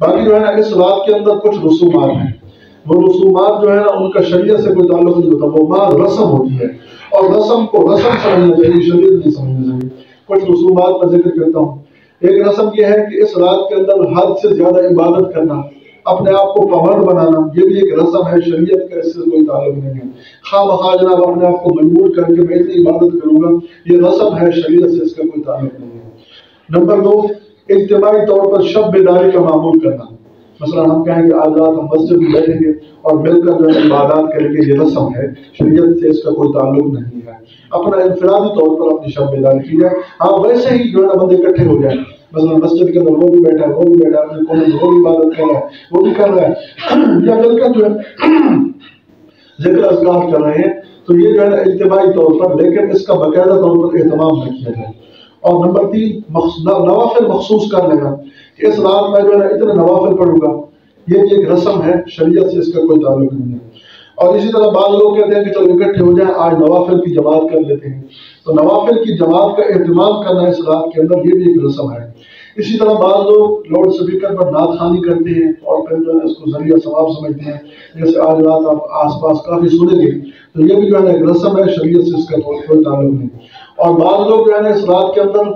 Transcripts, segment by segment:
باقی جو ہے نا اس رات کے اندر کچھ رسومات ہیں، وہ رسومات جو ہے نا ان کا شریعت سے کوئی تعلق نہیں ہوتا، وہ بعض رسم ہوتی ہے، اور رسم کو رسم سمجھنا چاہیے، شریعت نہیں سمجھنا چاہیے۔ کچھ رسومات میں ذکر کرتا ہوں۔ ایک رسم یہ ہے کہ اس رات کے اندر حد سے زیادہ عبادت کرنا، اپنے آپ کو پابند بنانا، یہ بھی ایک رسم ہے، شریعت کا اس سے کوئی تعلق نہیں ہے۔ خواہ مخواہ جناب اپنے آپ کو مجبور کر کے میں اتنی عبادت کروں گا، یہ رسم ہے، شریعت سے اس کا کوئی تعلق نہیں ہے۔ نمبر 2، اجتماعی طور پر شب بیداری کا معمول کرنا۔ مثلا ہم کہیں کہ آج رات ہم مسجد میں بیٹھیں گے اور مل کر جو ہے عبادات کریں گے، یہ رسم ہے، شریعت سے اس کا کوئی تعلق نہیں ہے۔ اپنا انفرادی طور پر اپنی شب بیداری کی جائے۔ ہاں ویسے ہی جو ہے بندے اکٹھے ہو جائیں، مثلا مسجد کے اندر وہ بھی بیٹھا ہے، وہ بھی بیٹھا ہے، اپنے کونے میں وہ بھی عبادت کر رہا ہے، وہ بھی کر رہا ہے، یا مل کر جو ہے ذکر اذکار کر رہے ہیں، تو یہ جو ہے اجتماعی طور پر، لیکن اس کا باقاعدہ طور پر اہتمام نہ کیا جائے۔ اور نمبر 3، نوافل مخصوص کر لینا، کہ اس رات میں جو ہے اتنے نوافل پڑھوں گا، یہ بھی ایک رسم ہے، شریعت سے اس کا کوئی تعلق نہیں ہے۔ اور اسی طرح بعض لوگ کہتے ہیں کہ چلو اکٹھے ہو جائیں، آج نوافل کی جماعت کر لیتے ہیں، تو نوافل کی جماعت کا اہتمام کرنا اس رات کے اندر، یہ بھی ایک رسم ہے۔ اسی طرح بعض لوگ لاؤڈ اسپیکر پر نعت خوانی کرتے ہیں اور پھر جو ہے اس کو ذریعہ ثواب سمجھتے ہیں، جیسے آج رات آپ آس پاس کافی سنیں گے، تو یہ بھی جو ہے ایک رسم ہے، شریعت سے اس کا کوئی تعلق نہیں۔ اور بعض لوگ جو ہے نا اس رات کے اندر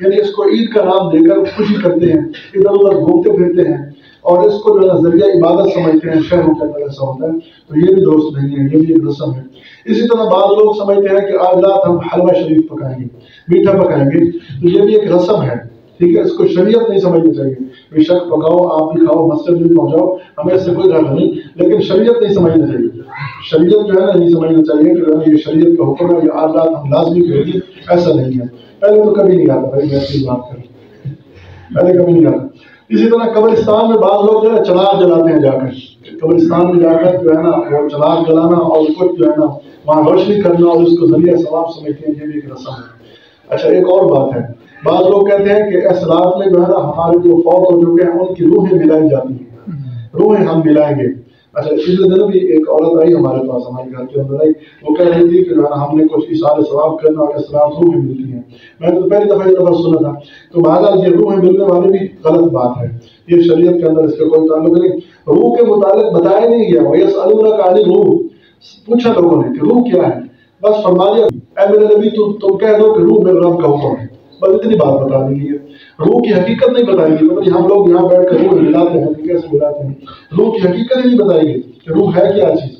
یعنی اس کو عید کا نام دے کر خوشی کرتے ہیں، ادھر ادھر گھومتے پھرتے ہیں اور اس کو جو ہے ذریعہ عبادت سمجھتے ہیں، شہروں کے اندر ایسا ہوتا ہے، تو یہ بھی درست نہیں ہے، یہ بھی ایک رسم ہے۔ اسی طرح بعض لوگ سمجھتے ہیں کہ آج رات ہم حلوہ شریف پکائیں گے، میٹھا پکائیں گے، تو یہ بھی ایک رسم ہے، ٹھیک ہے، اس کو شریعت نہیں سمجھنی چاہیے۔ بے شک پکاؤ، آپ بھی کھاؤ، مسجد بھی پہنچاؤ، ہمیں اس سے کوئی غرض نہیں، لیکن شریعت نہیں سمجھنا چاہیے، شریعت جو ہے نا نہیں سمجھنا چاہیے کہ یہ شریعت کا حکم ہے، یہ آج رات ہم لازمی کریں گے، ایسا نہیں ہے۔ پہلے تو کبھی نہیں آتا، بھائی میں ایسی بات کروں، پہلے کبھی نہیں آتا۔ اسی طرح قبرستان میں بعض لوگ جو ہے چراغ جلاتے ہیں، جا کر قبرستان میں جا کر جو ہے نا وہ چراغ جلانا اور کچھ جو ہے نا وہاں روشنی کرنا اور اس کو ذریعہ ثواب سمجھتے ہیں، یہ بھی ایک رسم ہے۔ اچھا ایک اور بات ہے، بعض لوگ کہتے ہیں کہ اس رات میں جو ہے نا ہمارے جو فوت ہو چکے ہیں ان کی روحیں ملائی جاتی ہیں، روحیں ہم ملائیں گے۔ اچھا پچھلے دن بھی ایک عورت آئی ہمارے پاس، ہمارے گھر کے اندر آئی، وہ کہہ رہی تھی کہ جو ہے نا ہم نے کچھ اشارے ثواب کرنا اور اس رات روحیں ملتی ہیں۔ میں نے تو پہلی دفعہ یہ لفظ سنا تھا، تو بہرحال یہ روحیں ملنے والی بھی غلط بات ہے، یہ شریعت کے اندر اس کا کوئی تعلق نہیں۔ روح کے متعلق بتایا نہیں گیا، وَيَسْأَلُونَكَ عَنِ الرُّوحِ، پوچھا لوگوں نے کہ روح کیا ہے، بس فرما دیا اے میرے نبی تم کہہ دو کہ روح میرے رب کا حکم ہے، بس اتنی بات بتا دی گئی ہے، روح کی حقیقت نہیں بتائی گئی۔ مطلب ہم لوگ یہاں بیٹھ کر روح ملاتے ہیں، کیسے ملاتے ہیں، روح کی حقیقت ہی نہیں بتائی گئی کہ روح ہے کیا چیز۔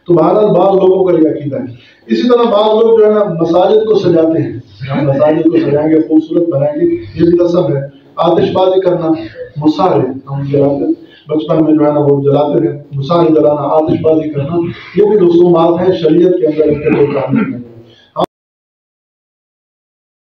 تو بہرحال بعض لوگوں کا یہ عقیدہ ہے۔ اسی طرح بعض لوگ جو ہے نا مساجد کو سجاتے ہیں، ہم مساجد کو سجائیں گے، خوبصورت بنائیں گے، یہ بھی رسم ہے۔ آتش بازی کرنا، مسالے ہم جلاتے بچپن میں جو ہے نا وہ جلاتے تھے، مسالے جلانا، آتش بازی کرنا، یہ بھی رسومات ہیں، شریعت کے اندر اس کے کوئی تعلق نہیں۔